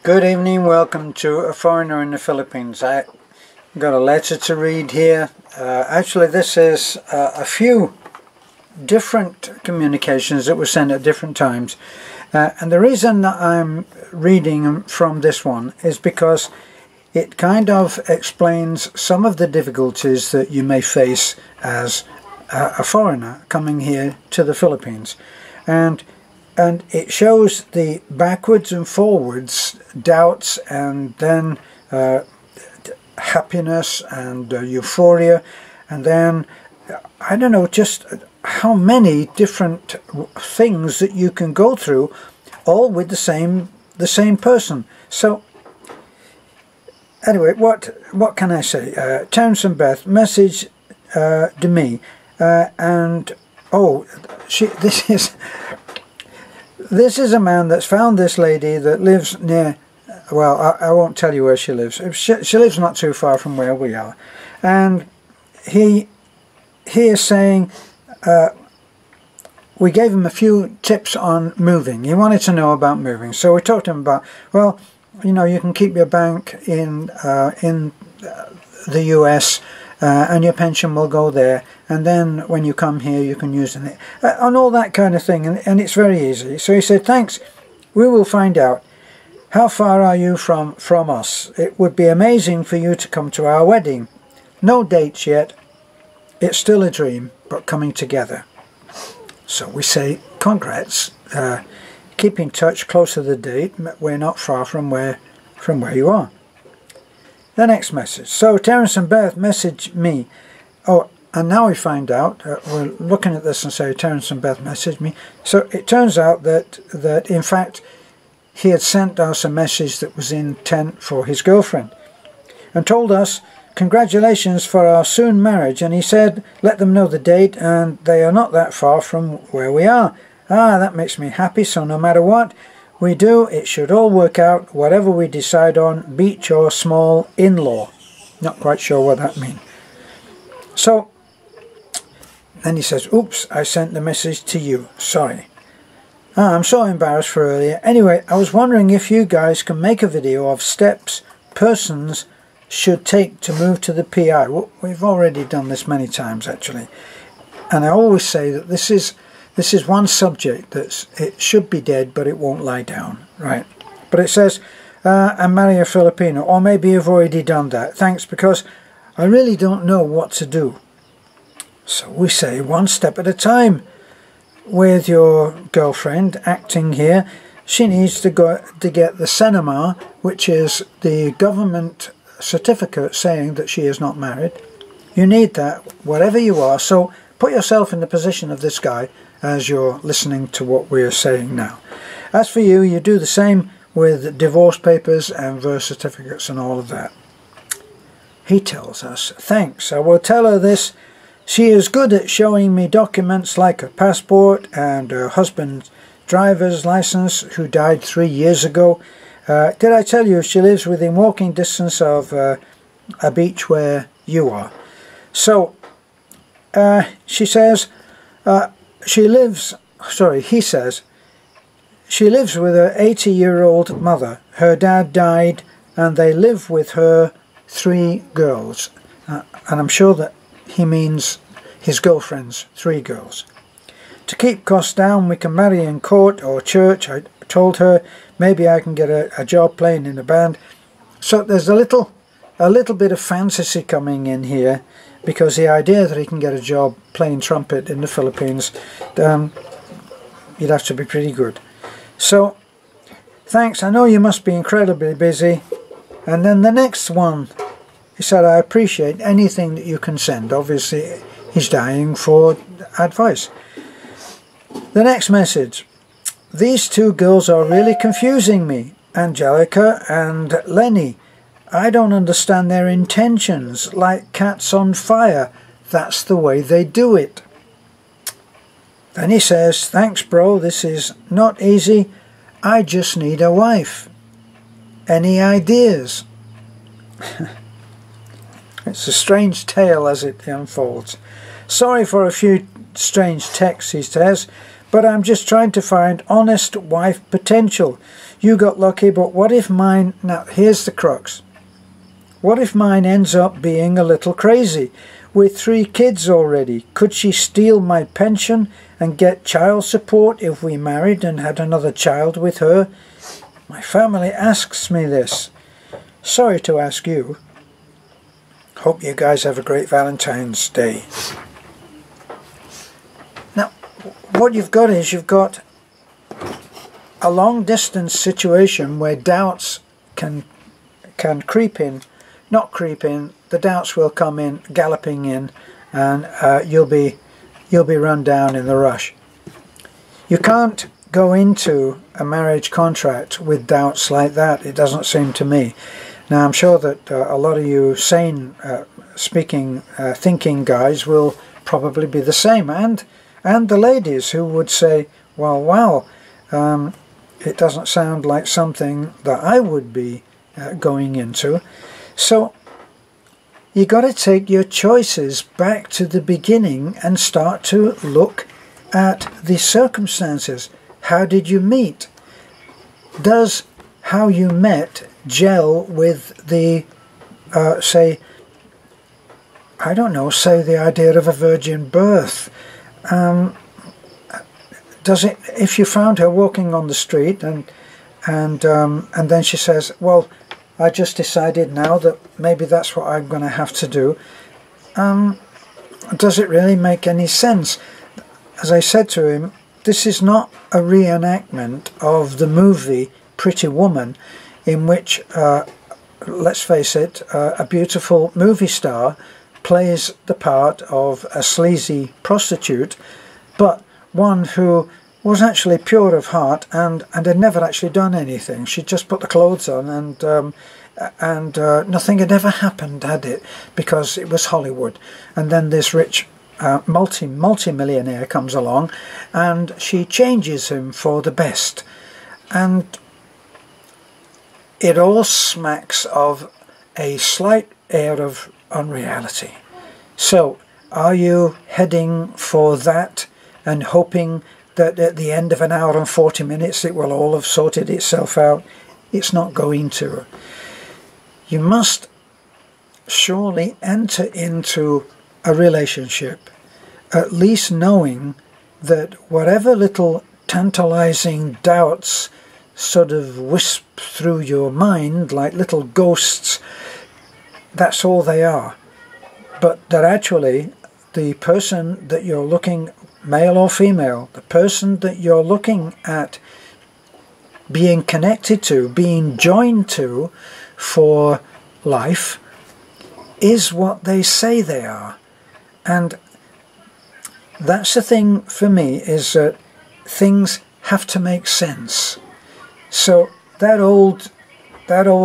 Good evening, welcome to A Foreigner in the Philippines. I got a letter to read here. Actually this is a few different communications that were sent at different times. And the reason that I'm reading from this one is because it kind of explains some of the difficulties that you may face as a foreigner coming here to the Philippines. And it shows the backwards and forwards, doubts, and then happiness and euphoria, and then I don't know, just how many different things that you can go through, all with the same person. So anyway, what can I say? Terence and Beth message to me, and oh, this is a man that's found this lady that lives near, well, I won't tell you where she lives. She lives not too far from where we are. And he is saying, we gave him a few tips on moving. He wanted to know about moving. So we talked to him about, well, you know, you can keep your bank in the US, and your pension will go there, and then when you come here you can use it, and all that kind of thing, and it's very easy. So he said, thanks, we will find out. How far are you from us? It would be amazing for you to come to our wedding. No dates yet, it's still a dream, but coming together. So we say, congrats, keep in touch, close to the date, we're not far from where you are. The next message. So Terence and Beth messaged me. Oh, and now we find out, we're looking at this and say Terence and Beth messaged me. So it turns out that in fact he had sent us a message that was intent for his girlfriend, and told us, congratulations for our soon marriage, and he said let them know the date, and they are not that far from where we are. Ah, that makes me happy. So no matter what we do, it should all work out, whatever we decide on, beach or small in-law. Not quite sure what that means. So then he says, oops, I sent the message to you, sorry. I'm so embarrassed for earlier. Anyway, I was wondering if you guys can make a video of steps persons should take to move to the PI. Well, we've already done this many times actually, and I always say that this is one subject it should be dead, but it won't lie down, right? But it says, and marry a Filipino, or maybe you've already done that. Thanks, because I really don't know what to do. So we say one step at a time. With your girlfriend acting here, she needs to go to get the cinema, which is the government certificate saying that she is not married. You need that, wherever you are. So put yourself in the position of this guy as you're listening to what we're saying now. As for you, you do the same with divorce papers and birth certificates and all of that. He tells us, thanks, I will tell her this. She is good at showing me documents like her passport and her husband's driver's license, who died 3 years ago. Did I tell you she lives within walking distance of a beach where you are? So she says, he says, she lives with her 80-year-old mother. Her dad died and they live with her 3 girls. And I'm sure that he means his girlfriend's 3 girls. To keep costs down, we can marry in court or church. I told her maybe I can get a job playing in a band. So there's a little bit of fantasy coming in here, because the idea that he can get a job playing trumpet in the Philippines, you'd have to be pretty good. So thanks, I know you must be incredibly busy. And then the next one, he said, I appreciate anything that you can send. Obviously, he's dying for advice. The next message. These 2 girls are really confusing me. Angelica and Lenny. I don't understand their intentions. Like cats on fire. That's the way they do it. Then he says, thanks bro, this is not easy. I just need a wife. Any ideas? It's a strange tale as it unfolds. Sorry for a few strange texts, he says, but I'm just trying to find honest wife potential. You got lucky, but what if mine... Now, here's the crux. What if mine ends up being a little crazy? With 3 kids already, could she steal my pension and get child support if we married and had another child with her? My family asks me this. Sorry to ask you. Hope you guys have a great Valentine's Day. Now, what you've got is you've got a long distance situation where doubts can creep in. Not creep in, the doubts will come in, galloping in, and you'll be run down in the rush. You can't go into a marriage contract with doubts like that, it doesn't seem to me. Now I'm sure that a lot of you sane thinking guys will probably be the same, and the ladies who would say, well, wow, it doesn't sound like something that I would be going into. So you got to take your choices back to the beginning and start to look at the circumstances. How did you meet? Does how you met gel with the, say, I don't know, say the idea of a virgin birth? Does it, if you found her walking on the street and then she says, well, I just decided now that maybe that's what I'm going to have to do. Does it really make any sense? As I said to him, this is not a reenactment of the movie Pretty Woman, in which, let's face it, a beautiful movie star plays the part of a sleazy prostitute, but one who was actually pure of heart and had never actually done anything. She'd just put the clothes on and nothing had ever happened, had it? Because it was Hollywood. And then this rich multi-millionaire comes along and she changes him for the best. And it all smacks of a slight air of unreality. So, are you heading for that and hoping that at the end of an hour and 40 minutes it will all have sorted itself out? It's not going to. You must surely enter into a relationship at least knowing that whatever little tantalizing doubts sort of wisp through your mind like little ghosts, that's all they are. But that actually the person that you're looking, male or female, the person that you're looking at being connected to, being joined to for life, is what they say they are. And that's the thing for me, is that things have to make sense. So that old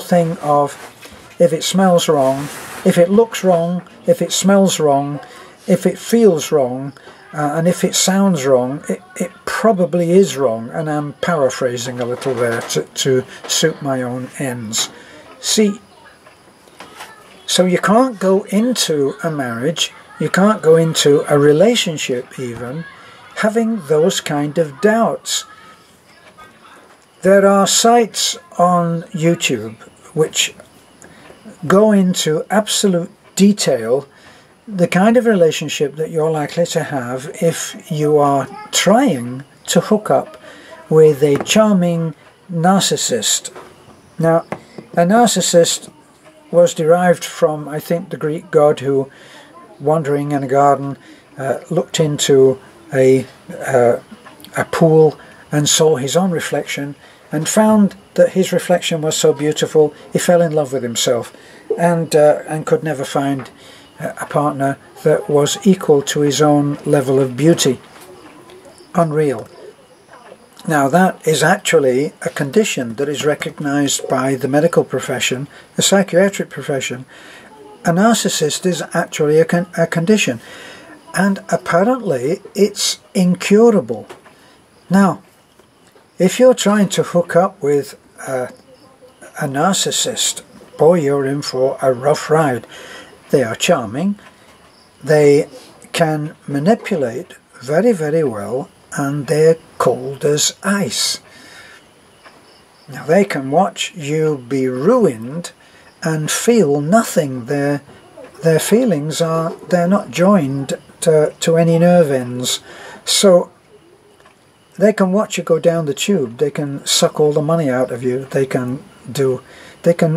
thing of, if it smells wrong, if it looks wrong, if it smells wrong, if it feels wrong, and if it sounds wrong, it probably is wrong. And I'm paraphrasing a little there to suit my own ends. See, so you can't go into a marriage, you can't go into a relationship even, having those kind of doubts. There are sites on YouTube which go into absolute detail the kind of relationship that you're likely to have if you are trying to hook up with a charming narcissist. Now, a narcissist was derived from, I think, the Greek god who, wandering in a garden, looked into a pool and saw his own reflection and found that his reflection was so beautiful he fell in love with himself and could never find a partner that was equal to his own level of beauty. Unreal. Now that is actually a condition that is recognized by the medical profession, the psychiatric profession. A narcissist is actually a condition, and apparently it's incurable. Now, if you're trying to hook up with a narcissist, boy, you're in for a rough ride. They are charming, they can manipulate very, very well, and they're cold as ice. Now they can watch you be ruined and feel nothing. Their feelings are, they're not joined to any nerve ends. So they can watch you go down the tube. They can suck all the money out of you. They can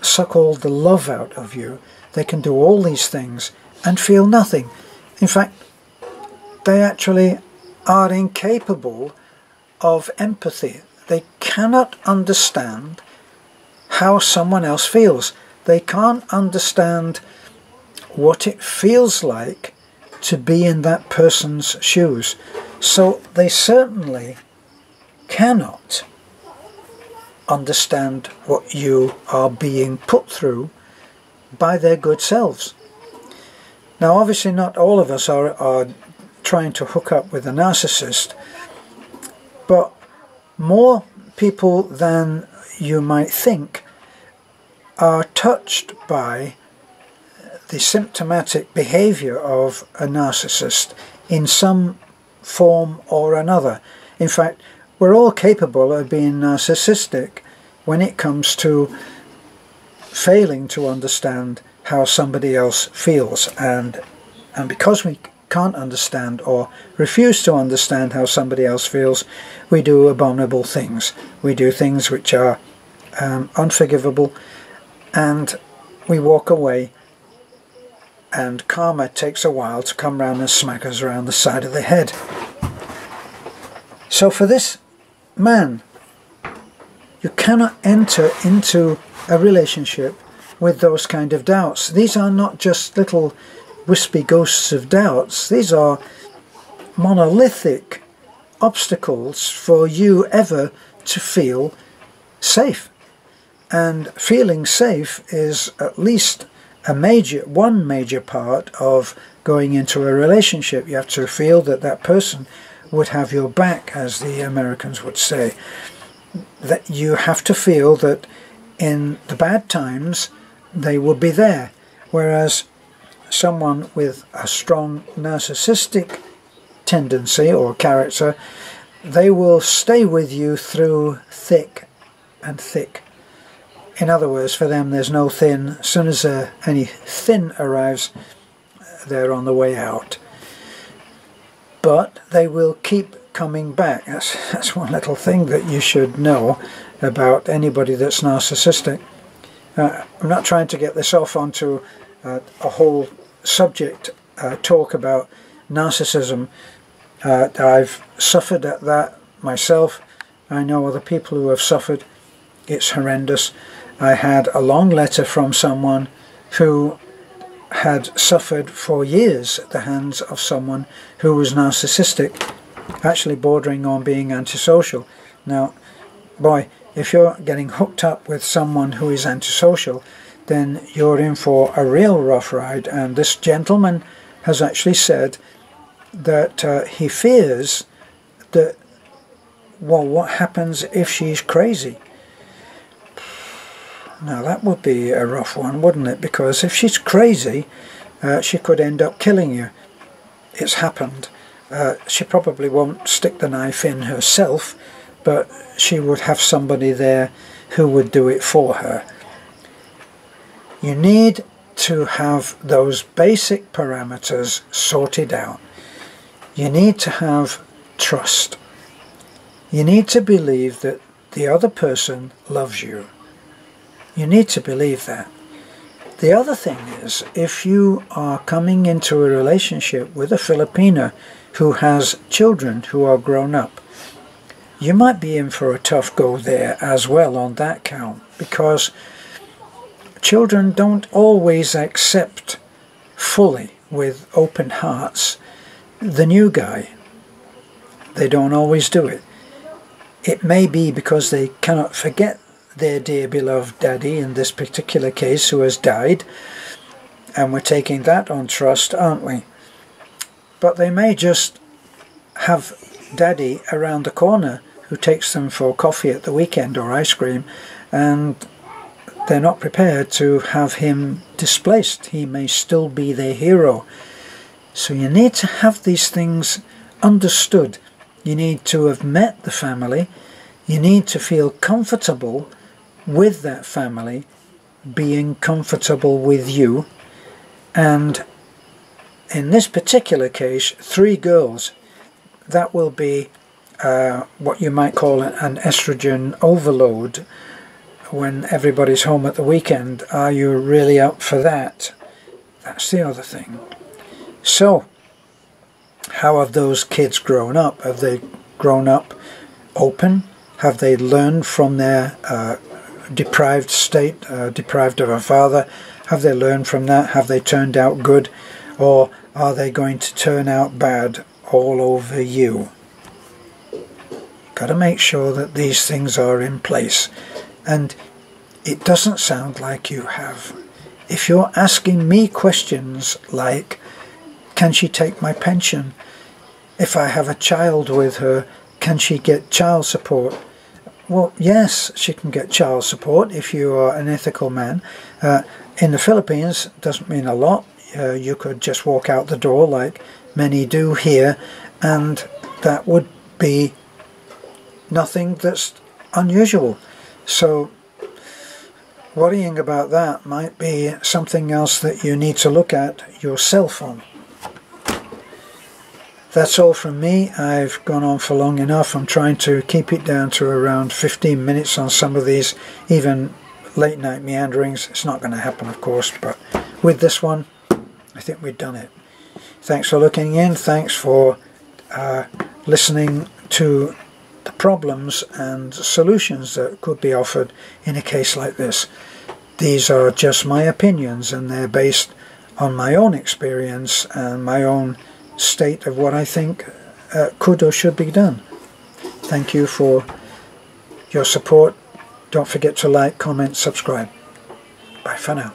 suck all the love out of you. They can do all these things and feel nothing. In fact, they actually are incapable of empathy. They cannot understand how someone else feels. They can't understand what it feels like to be in that person's shoes. So they certainly cannot understand what you are being put through by their good selves. Now obviously not all of us are trying to hook up with a narcissist, but more people than you might think are touched by the symptomatic behavior of a narcissist in some form or another. In fact, we're all capable of being narcissistic when it comes to failing to understand how somebody else feels, and because we can't understand or refuse to understand how somebody else feels, we do abominable things. We do things which are unforgivable, and we walk away, and karma takes a while to come round and smack us around the side of the head. So for this man, you cannot enter into a relationship with those kind of doubts. These are not just little wispy ghosts of doubts. These are monolithic obstacles for you ever to feel safe. And feeling safe is at least one major part of going into a relationship. You have to feel that that person would have your back, as the Americans would say. That you have to feel that in the bad times they will be there. Whereas someone with a strong narcissistic tendency or character, they will stay with you through thick and thick. In other words, for them there's no thin. As soon as any thin arrives, they're on the way out. But they will keep coming back. That's one little thing that you should know about anybody that's narcissistic. I'm not trying to get this off onto a whole subject talk about narcissism. I've suffered at that myself. I know other people who have suffered. It's horrendous. I had a long letter from someone who had suffered for years at the hands of someone who was narcissistic, actually bordering on being antisocial. Now, boy, if you're getting hooked up with someone who is antisocial, then you're in for a real rough ride. And this gentleman has actually said that he fears that, well, what happens if she's crazy? Now that would be a rough one, wouldn't it? Because if she's crazy, she could end up killing you. It's happened. She probably won't stick the knife in herself, but she would have somebody there who would do it for her. You need to have those basic parameters sorted out. You need to have trust. You need to believe that the other person loves you. You need to believe that. The other thing is, if you are coming into a relationship with a Filipina who has children who are grown up, you might be in for a tough go there as well on that count, because children don't always accept fully with open hearts the new guy. They don't always do it. It may be because they cannot forget their dear beloved daddy, in this particular case, who has died, and we're taking that on trust, aren't we? But they may just have daddy around the corner who takes them for coffee at the weekend or ice cream, and they're not prepared to have him displaced. He may still be their hero. So you need to have these things understood. You need to have met the family. You need to feel comfortable with that family being comfortable with you. And in this particular case, 3 girls, that will be what you might call an estrogen overload when everybody's home at the weekend. Are you really up for that? That's the other thing. So, how have those kids grown up? Have they grown up open? Have they learned from their deprived state, deprived of a father? Have they learned from that? Have they turned out good? Or are they going to turn out bad all over you? Got to make sure that these things are in place. And it doesn't sound like you have. If you're asking me questions like, can she take my pension? If I have a child with her, can she get child support? Well, yes, she can get child support if you are an ethical man. In the Philippines, it doesn't mean a lot. You could just walk out the door like many do here, and that would be nothing that's unusual. So worrying about that might be something else that you need to look at yourself on. That's all from me. I've gone on for long enough. I'm trying to keep it down to around 15 minutes on some of these, even late night meanderings. It's not going to happen, of course, but with this one, I think we've done it. Thanks for looking in. Thanks for listening to the problems and solutions that could be offered in a case like this. These are just my opinions, and they're based on my own experience and my own state of what I think could or should be done. Thank you for your support. Don't forget to like, comment, subscribe. Bye for now.